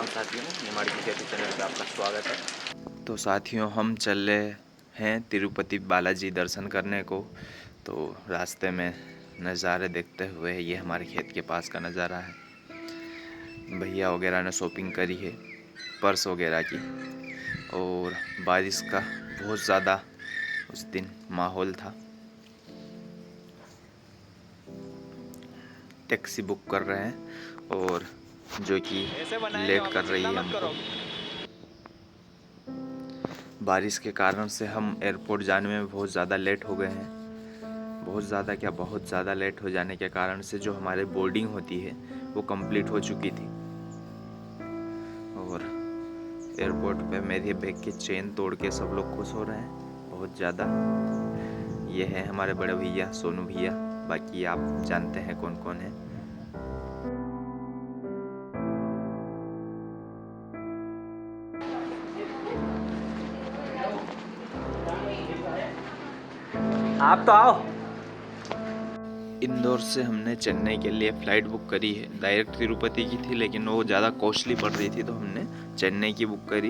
राम साथियों, निमाड़ की खेती चैनल पर आपका स्वागत है। तो साथियों, हम चल रहे हैं तिरुपति बालाजी दर्शन करने को। तो रास्ते में नज़ारे देखते हुए ये हमारे खेत के पास का नज़ारा है। भैया वगैरह ने शॉपिंग करी है पर्स वगैरह की, और बारिश का बहुत ज़्यादा उस दिन माहौल था। टैक्सी बुक कर रहे हैं और जो कि लेट कर रही है हमको। बारिश के कारण से हम एयरपोर्ट जाने में बहुत ज़्यादा लेट हो गए हैं। बहुत ज़्यादा क्या, बहुत ज़्यादा लेट हो जाने के कारण से जो हमारी बोर्डिंग होती है वो कंप्लीट हो चुकी थी। और एयरपोर्ट पे मेरे बैग की चेन तोड़ के सब लोग खुश हो रहे हैं बहुत ज़्यादा। ये है हमारे बड़े भैया सोनू भैया, बाकी आप जानते हैं कौन कौन है। आप तो आओ। इंदौर से हमने चेन्नई के लिए फ़्लाइट बुक करी है। डायरेक्ट तिरुपति की थी लेकिन वो ज़्यादा कॉस्टली पड़ रही थी, तो हमने चेन्नई की बुक करी।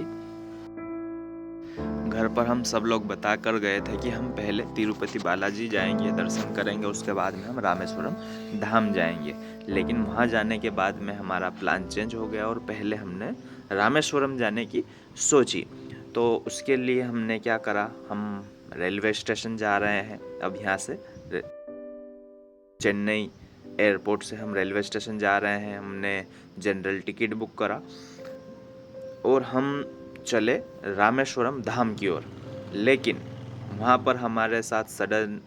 घर पर हम सब लोग बता कर गए थे कि हम पहले तिरुपति बालाजी जाएंगे, दर्शन करेंगे, उसके बाद में हम रामेश्वरम धाम जाएंगे। लेकिन वहाँ जाने के बाद में हमारा प्लान चेंज हो गया और पहले हमने रामेश्वरम जाने की सोची। तो उसके लिए हमने क्या करा, हम रेलवे स्टेशन जा रहे हैं। अब यहाँ से चेन्नई एयरपोर्ट से हम रेलवे स्टेशन जा रहे हैं। हमने जनरल टिकट बुक करा और हम चले रामेश्वरम धाम की ओर। लेकिन वहाँ पर हमारे साथ सडन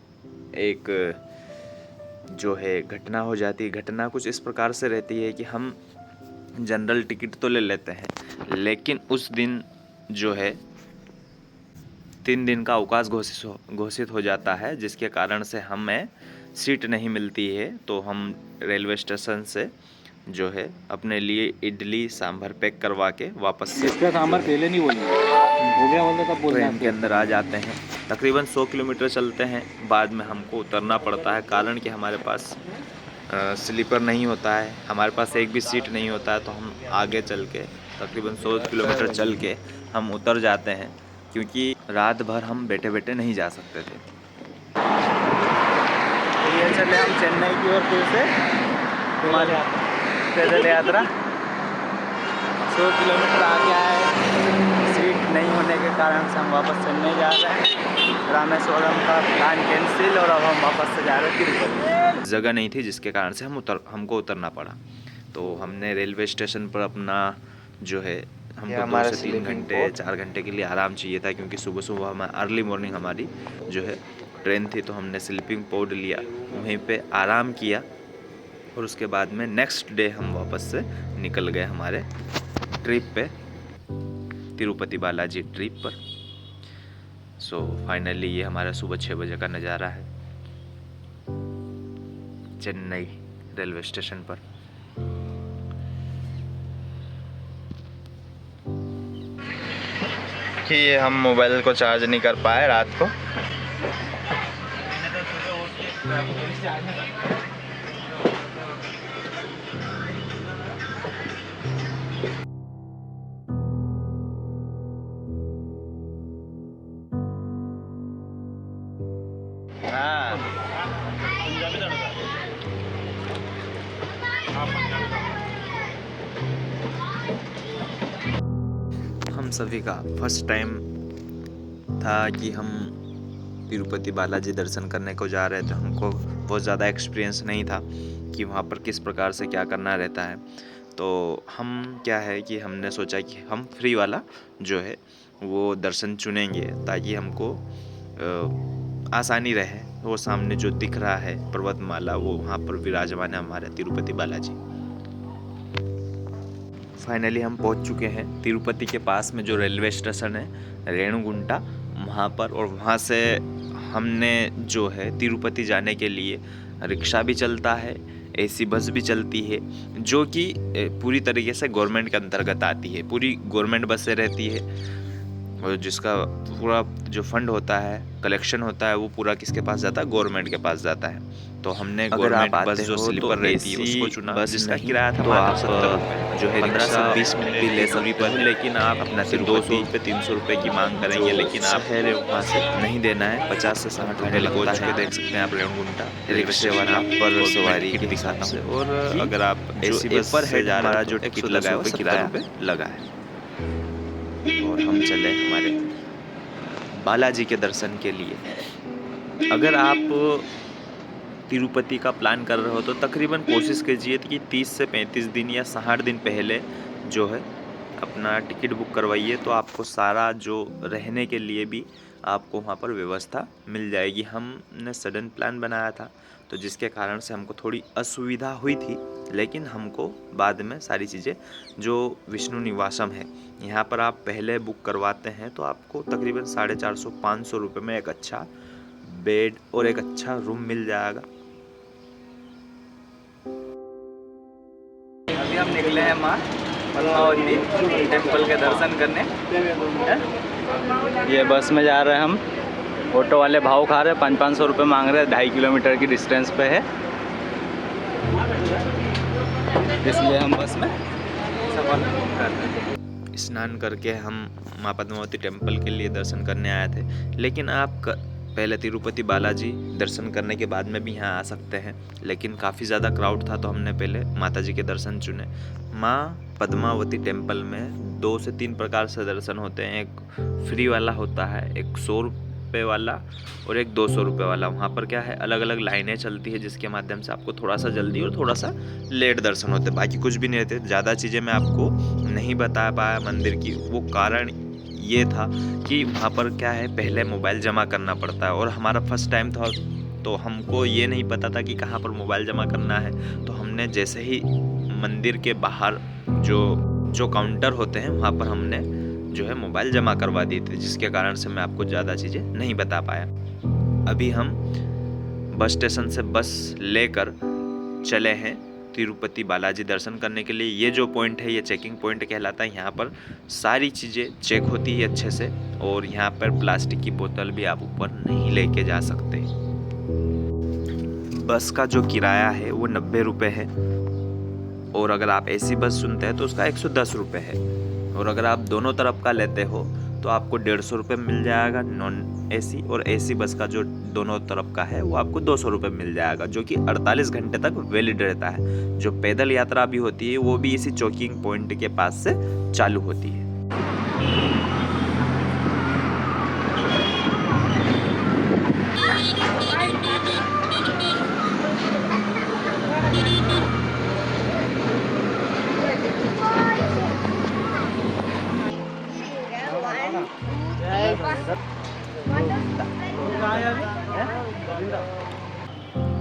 एक जो है घटना हो जाती है। घटना कुछ इस प्रकार से रहती है कि हम जनरल टिकट तो ले लेते हैं, लेकिन उस दिन जो है 3 दिन का अवकाश घोषित हो जाता है, जिसके कारण से हमें सीट नहीं मिलती है। तो हम रेलवे स्टेशन से जो है अपने लिए इडली सांभर पैक करवा के वापस से इसका सांभर पहले नहीं बोलना, हो गया बोलना तब बोलना। ट्रेन के अंदर आ जाते हैं। तकरीबन 100 किलोमीटर चलते हैं, बाद में हमको उतरना पड़ता है, कारण कि हमारे पास स्लीपर नहीं होता है, हमारे पास एक भी सीट नहीं होता है। तो हम आगे चल के तकरीबन 100 किलोमीटर चल के हम उतर जाते हैं, क्योंकि रात भर हम बैठे बैठे नहीं जा सकते थे। तो ये चले हम चेन्नई की ओर फिर से हिमालय पैदल यात्रा। 100 किलोमीटर आगे आए, सीट नहीं होने के कारण से हम वापस चेन्नई जा रहे हैं। रामेश्वरम का प्लान कैंसिल और अब हम वापस से जा रहे हैं तिरुपति। जगह नहीं थी, जिसके कारण से हमको उतरना पड़ा। तो हमने रेलवे स्टेशन पर अपना जो है, हमको 2 से 3 घंटे 4 घंटे के लिए आराम चाहिए था, क्योंकि सुबह सुबह हमारी अर्ली मॉर्निंग हमारी जो है ट्रेन थी। तो हमने स्लीपिंग पोड लिया, वहीं पे आराम किया और उसके बाद में नेक्स्ट डे हम वापस से निकल गए हमारे ट्रिप पे, तिरुपति बालाजी ट्रिप पर। सो फाइनली ये हमारा सुबह 6 बजे का नज़ारा है चेन्नई रेलवे स्टेशन पर। कि ये हम मोबाइल को चार्ज नहीं कर पाए रात को। हम सभी का फर्स्ट टाइम था कि हम तिरुपति बालाजी दर्शन करने को जा रहे थे। हमको बहुत ज़्यादा एक्सपीरियंस नहीं था कि वहाँ पर किस प्रकार से क्या करना रहता है। तो हम क्या है कि हमने सोचा कि हम फ्री वाला जो है वो दर्शन चुनेंगे, ताकि हमको आसानी रहे। वो सामने जो दिख रहा है पर्वतमाला, वो वहाँ पर विराजमान है हमारे तिरुपति बालाजी। फाइनली हम पहुँच चुके हैं तिरुपति के पास में जो रेलवे स्टेशन है रेणुगुंटा, वहाँ पर। और वहाँ से हमने जो है तिरुपति जाने के लिए रिक्शा भी चलता है, एसी बस भी चलती है, जो कि पूरी तरीके से गवर्नमेंट के अंतर्गत आती है। पूरी गवर्नमेंट बसें रहती है। और जिसका पूरा जो फंड होता है, कलेक्शन होता है, वो पूरा किसके पास जाता है? गवर्नमेंट के पास जाता है। तो हमने गवर्नमेंट बस जो स्लीपर रहती है उसको चुना, जिसका किराया था मात्र 70 रुपये, जो है 15 से 20 मिनट भी ले सकते हो, लेकिन आप अपना 200 रुपये 300 रुपये की मांग करेंगे, लेकिन आप शहर वहाँ से नहीं देना है। 50 से 60 रुपये लगता है। देख सकते हैं आप रेवुंटा रिक्शे वाला पर सवारी के हिसाब से, और अगर आप एसी बस से जा रहा है जो टिकट लगा है वो 70 रुपये लगा है। और हम चले हमारे बालाजी के दर्शन के लिए। अगर आप तिरुपति का प्लान कर रहे हो तो तकरीबन कोशिश कीजिए कि 30 से 35 दिन या 60 दिन पहले जो है अपना टिकट बुक करवाइए, तो आपको सारा जो रहने के लिए भी आपको वहाँ पर व्यवस्था मिल जाएगी। हमने सडन प्लान बनाया था, तो जिसके कारण से हमको थोड़ी असुविधा हुई थी, लेकिन हमको बाद में सारी चीज़ें, जो विष्णु निवासम है यहाँ पर आप पहले बुक करवाते हैं तो आपको तकरीबन 450-500 रुपये में एक अच्छा बेड और एक अच्छा रूम मिल जाएगा। अभी हम निकले हैं माँ पद्मावती टेम्पल के दर्शन करने। ये बस में जा रहे हैं हम। ऑटो वाले भाव खा रहे हैं, 500-500 रुपये मांग रहे हैं। 2.5 किलोमीटर की डिस्टेंस पे है, इसलिए हम बस में सफर कर रहे हैं। स्नान करके हम माँ पद्मावती टेम्पल के लिए दर्शन करने आए थे, लेकिन आप पहले तिरुपति बालाजी दर्शन करने के बाद में भी यहाँ आ सकते हैं, लेकिन काफ़ी ज़्यादा क्राउड था तो हमने पहले माता जी के दर्शन चुने। माँ पद्मावती टेम्पल में 2 से 3 प्रकार से दर्शन होते हैं। एक फ्री वाला होता है, एक 100 रुपये वाला और एक 200 रुपये वाला। वहाँ पर क्या है, अलग अलग लाइनें चलती है, जिसके माध्यम से आपको थोड़ा सा जल्दी और थोड़ा सा लेट दर्शन होते हैं। बाकी कुछ भी नहीं रहते। ज़्यादा चीज़ें मैं आपको नहीं बता पाया मंदिर की, वो कारण ये था कि वहाँ पर क्या है, पहले मोबाइल जमा करना पड़ता है, और हमारा फर्स्ट टाइम था तो हमको ये नहीं पता था कि कहाँ पर मोबाइल जमा करना है। तो हमने जैसे ही मंदिर के बाहर जो काउंटर होते हैं वहाँ पर हमने जो है मोबाइल जमा करवा दिए थे, जिसके कारण से मैं आपको ज़्यादा चीज़ें नहीं बता पाया। अभी हम बस स्टेशन से बस लेकर चले हैं तिरुपति बालाजी दर्शन करने के लिए। ये जो पॉइंट है ये चेकिंग पॉइंट कहलाता है। यहाँ पर सारी चीज़ें चेक होती है अच्छे से, और यहाँ पर प्लास्टिक की बोतल भी आप ऊपर नहीं लेके जा सकते। बस का जो किराया है वो 90 रुपये है, और अगर आप एसी बस सुनते हैं तो उसका 110 रुपये है, और अगर आप दोनों तरफ का लेते हो तो आपको 150 रुपये मिल जाएगा नॉन एसी, और एसी बस का जो दोनों तरफ का है वो आपको 200 रुपये मिल जाएगा, जो कि 48 घंटे तक वैलिड रहता है। जो पैदल यात्रा भी होती है वो भी इसी चेकिंग पॉइंट के पास से चालू होती है।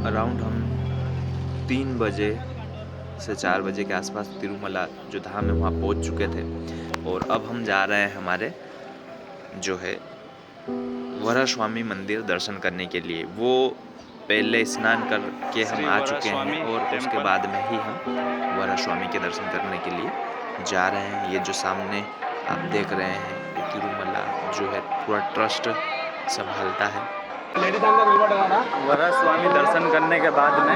अराउंड हम 3 बजे से 4 बजे के आसपास तिरुमला जो धाम है वहाँ पहुँच चुके थे, और अब हम जा रहे हैं हमारे जो है वरास्वामी मंदिर दर्शन करने के लिए। वो पहले स्नान करके हम आ चुके हैं, और उसके बाद में ही हम वरास्वामी के दर्शन करने के लिए जा रहे हैं। ये जो सामने आप देख रहे हैं ये तिरुमला जो है पूरा ट्रस्ट संभालता है। वरास्वामी दर्शन करने के बाद में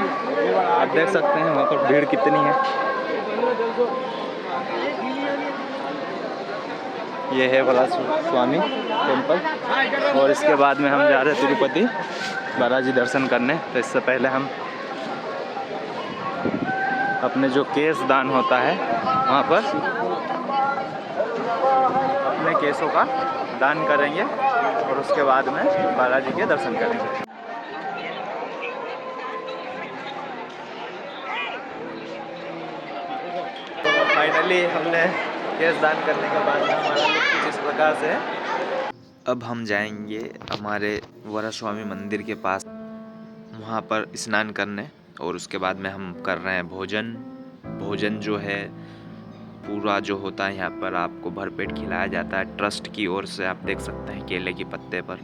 आप देख सकते हैं वहाँ पर भीड़ कितनी है। ये है वरास्वामी टेम्पल, और इसके बाद में हम जा रहे हैं तिरुपति बालाजी दर्शन करने। तो इससे पहले हम अपने जो केश दान होता है वहाँ पर अपने केशों का दान करेंगे, और उसके बाद में बालाजी के दर्शन करेंगे। तो फाइनली हमने केश दान करने के बाद में हमारा लुक कुछ इस प्रकार से है। अब हम जाएंगे हमारे वरास्वामी मंदिर के पास, वहाँ पर स्नान करने, और उसके बाद में हम कर रहे हैं भोजन जो है पूरा जो होता है यहाँ पर आपको भरपेट खिलाया जाता है ट्रस्ट की ओर से। आप देख सकते हैं केले की पत्ते पर।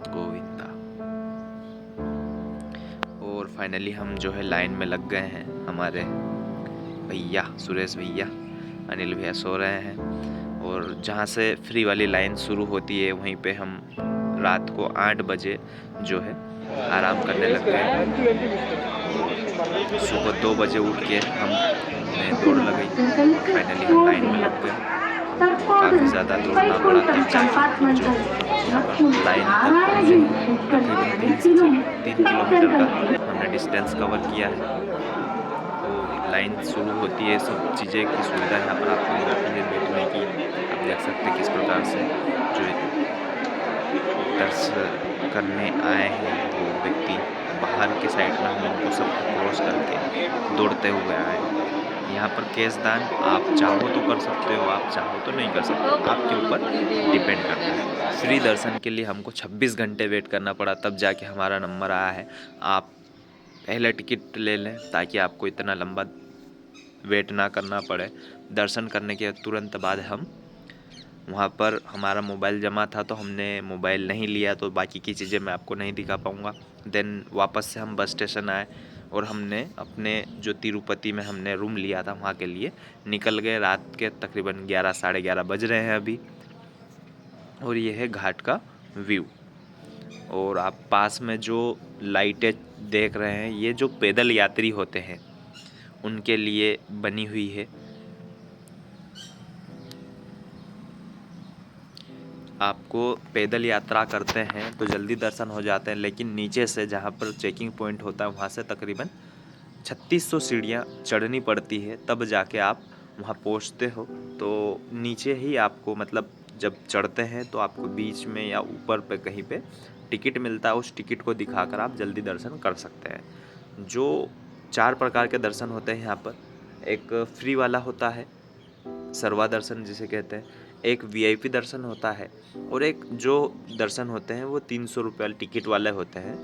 गोविंदा। और फाइनली हम जो है लाइन में लग गए हैं। हमारे भैया सुरेश भैया, अनिल भैया सो रहे हैं, और जहाँ से फ्री वाली लाइन शुरू होती है वहीं पे हम रात को 8 बजे जो है आराम करने लग गए। सुबह 2 बजे उठ के हमने दौड़ लगाई और फाइनली हम लाइन में लग गए। हमको काफ़ी ज़्यादा दौड़ना पड़ा तब जाके जो यहाँ पर लाइन तक पहुँचे। तकरीबन 3 किलोमीटर का हमने डिस्टेंस कवर किया है। तो लाइन शुरू होती है, सब चीज़ें की सुविधा यहाँ पर आपको मिलती है बैठने की। आप देख सकते हैं किस प्रकार से जो दर्शन करने आए हैं वो व्यक्ति बाहर के साइड में हम उनको सबको क्रॉस करके दौड़ते हुए आए हैं। यहाँ पर कैश दान आप चाहो तो कर सकते हो, आप चाहो तो नहीं कर सकते, आपके ऊपर डिपेंड करता है। फ्री दर्शन के लिए हमको 26 घंटे वेट करना पड़ा तब जाके हमारा नंबर आया है। आप पहले टिकट ले लें ताकि आपको इतना लंबा वेट ना करना पड़े। दर्शन करने के तुरंत बाद हम वहाँ पर हमारा मोबाइल जमा था तो हमने मोबाइल नहीं लिया, तो बाकी की चीज़ें मैं आपको नहीं दिखा पाऊँगा। देन वापस से हम बस स्टेशन आए और हमने अपने जो तिरुपति में हमने रूम लिया था वहाँ के लिए निकल गए। रात के तकरीबन 11 साढ़े 11 बज रहे हैं अभी। और ये है घाट का व्यू। और आप पास में जो लाइटें देख रहे हैं ये जो पैदल यात्री होते हैं उनके लिए बनी हुई है। आपको पैदल यात्रा करते हैं तो जल्दी दर्शन हो जाते हैं, लेकिन नीचे से जहाँ पर चेकिंग पॉइंट होता है वहाँ से तकरीबन 3600 सीढ़ियाँ चढ़नी पड़ती है तब जाके आप वहाँ पहुँचते हो। तो नीचे ही आपको मतलब जब चढ़ते हैं तो आपको बीच में या ऊपर पे कहीं पे टिकट मिलता है, उस टिकट को दिखाकर आप जल्दी दर्शन कर सकते हैं। जो 4 प्रकार के दर्शन होते हैं यहाँ पर, एक फ्री वाला होता है सर्वा दर्शन जिसे कहते हैं, एक वीआईपी दर्शन होता है और एक जो दर्शन होते हैं वो 300 रुपये टिकट वाले होते हैं,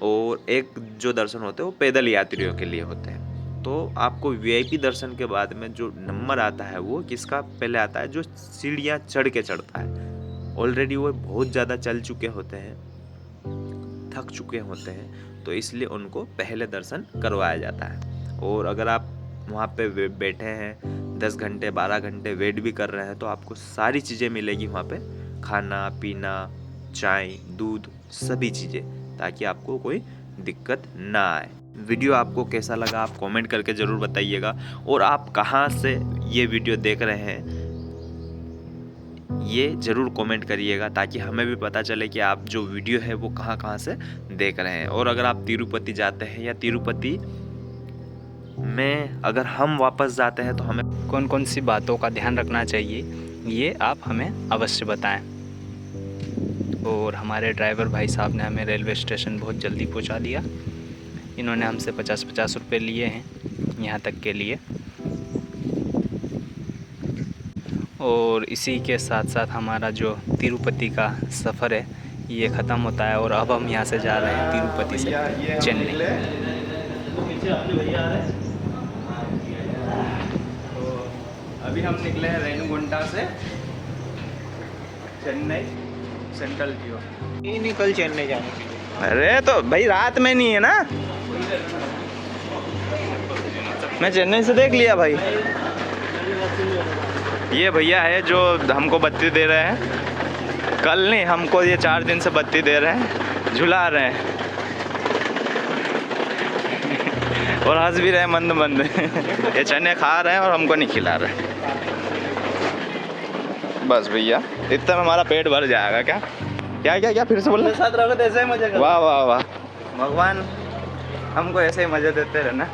और एक जो दर्शन होते हैं वो पैदल यात्रियों के लिए होते हैं। तो आपको वीआईपी दर्शन के बाद में जो नंबर आता है वो किसका पहले आता है, जो सीढ़ियाँ चढ़ के चढ़ता है। ऑलरेडी वो बहुत ज़्यादा चल चुके होते हैं, थक चुके होते हैं, तो इसलिए उनको पहले दर्शन करवाया जाता है। और अगर आप वहाँ पे बैठे हैं 10 घंटे 12 घंटे वेट भी कर रहे हैं तो आपको सारी चीज़ें मिलेगी वहाँ पे, खाना पीना चाय दूध सभी चीज़ें, ताकि आपको कोई दिक्कत ना आए। वीडियो आपको कैसा लगा आप कमेंट करके ज़रूर बताइएगा, और आप कहाँ से ये वीडियो देख रहे हैं ये ज़रूर कमेंट करिएगा ताकि हमें भी पता चले कि आप जो वीडियो है वो कहाँ से देख रहे हैं। और अगर आप तिरुपति जाते हैं या तिरुपति में अगर हम वापस जाते हैं तो हमें कौन कौन सी बातों का ध्यान रखना चाहिए ये आप हमें अवश्य बताएं। और हमारे ड्राइवर भाई साहब ने हमें रेलवे स्टेशन बहुत जल्दी पहुंचा दिया। इन्होंने हमसे 50-50 रुपये लिए हैं यहाँ तक के लिए। और इसी के साथ साथ हमारा जो तिरुपति का सफ़र है ये ख़त्म होता है और अब हम यहाँ से जा रहे हैं तिरुपति से चेन्नई। तो अभी हम निकले हैं रेणुगुंटा से चेन्नई सेंट्रल की ओर। ये निकल चेन्नई जाने के लिए। अरे तो भाई रात में नहीं है ना, मैं चेन्नई से देख लिया भाई। ये भैया है जो हमको बत्ती दे रहे हैं, कल नहीं हमको ये 4 दिन से बत्ती दे रहे हैं, झुला रहे हैं और हंस भी रहे मंद मंद। ये चने खा रहे हैं और हमको नहीं खिला रहे। बस भैया इतना में हमारा पेट भर जाएगा। क्या क्या क्या क्या फिर से बोलना? साथ रहो तो ऐसे ही मजे करो। वाह वाह वाह, भगवान हमको ऐसे ही मजे देते रहना।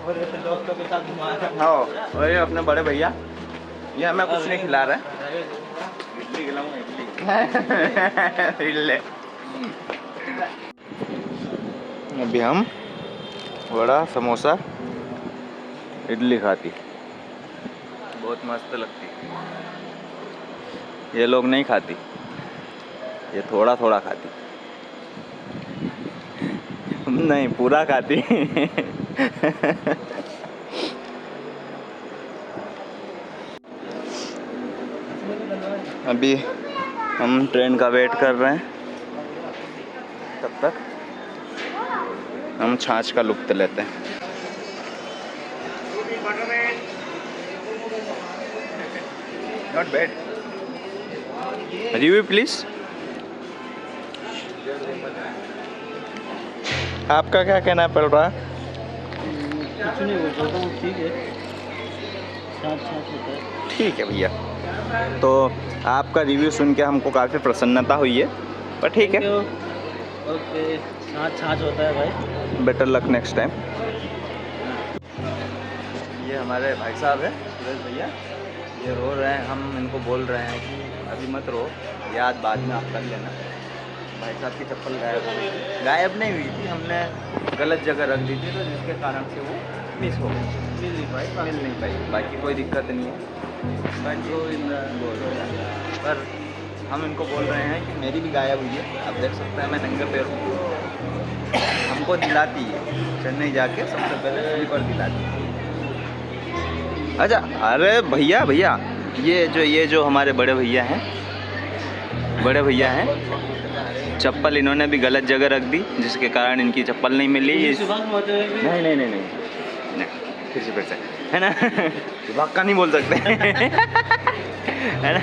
और ऐसे दोस्तों के साथ घुमा रहा हाँ, और ये अपने बड़े भैया ये हमें कुछ नहीं खिला रहे। इडली खिलाऊंगा, इडली। इडली। अभी हम वड़ा समोसा इडली खाती, बहुत मस्त लगती। ये लोग नहीं खाती, ये थोड़ा थोड़ा खाती, नहीं पूरा खाती। अभी हम ट्रेन का वेट कर रहे हैं, तब तक हम छाछ का लुत्फ़ लेते हैं। Not bad. Review please. आपका क्या कहना पड़ रहा है? कुछ नहीं बोल सकता हूँ, ठीक है, साथ होता है। ठीक है भैया, तो आपका रिव्यू सुन के हमको काफ़ी प्रसन्नता हुई है, पर ठीक है, ओके, साथ होता है भाई। Better luck next time. ये हमारे भाई साहब हैं सुरेश भैया, ये रो रहे हैं, हम इनको बोल रहे हैं कि अभी मत रो, याद बाद में आप कर लेना। भाई साहब की चप्पल गायब हो गई, गायब नहीं हुई थी, हमने गलत जगह रख दी थी, तो जिसके कारण से वो मिस हो गई, मिल नहीं पाई। बाकी कोई दिक्कत नहीं है, पर हम इनको बोल रहे हैं कि मेरी भी गायब हुई है। आप देख सकते हैं मैं नंगे पैर हूँ, हमको दिलाती है चेन्नई जाके सबसे पहले स्लीपर दिलाती है। अच्छा, अरे भैया भैया, ये जो हमारे बड़े भैया हैं, चप्पल इन्होंने भी गलत जगह रख दी, जिसके कारण इनकी चप्पल नहीं मिली। नहीं, फिर से है ना, विभाग का नहीं बोल सकते है ना।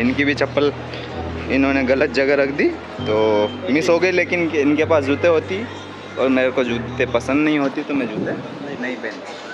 इनकी भी चप्पल इन्होंने गलत जगह रख दी, तो मिस हो गई। लेकिन इनके पास जूते होती और मेरे को जूते पसंद नहीं होती, तो मैं जूते नहीं पहनता।